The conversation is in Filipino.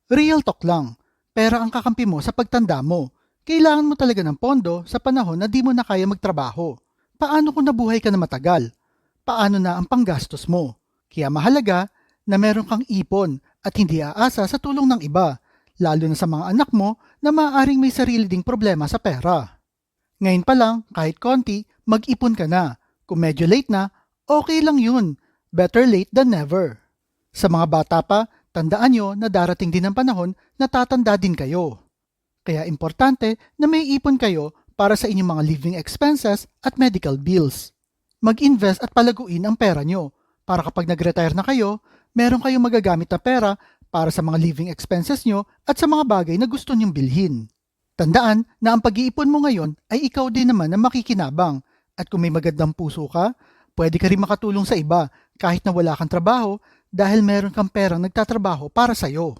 Real talk lang, pera ang kakampi mo sa pagtanda mo. Kailangan mo talaga ng pondo sa panahon na di mo na kaya magtrabaho. Paano kung nabuhay ka na matagal? Paano na ang panggastos mo? Kaya mahalaga na meron kang ipon at hindi aasa sa tulong ng iba, lalo na sa mga anak mo na maaaring may sarili ding problema sa pera. Ngayon pa lang, kahit konti, mag-ipon ka na. Kung medyo late na, okay lang yun. Better late than never. Sa mga bata pa, tandaan nyo na darating din ang panahon na tatanda din kayo. Kaya importante na may ipon kayo para sa inyong mga living expenses at medical bills. Mag-invest at palaguin ang pera nyo para kapag nag-retire na kayo, meron kayong magagamit na pera para sa mga living expenses nyo at sa mga bagay na gusto nyong bilhin. Tandaan na ang pag-iipon mo ngayon ay ikaw din naman ang makikinabang at kung may magandang puso ka, pwede ka rin makatulong sa iba kahit na wala kang trabaho dahil meron kang perang nagtatrabaho para sa'yo.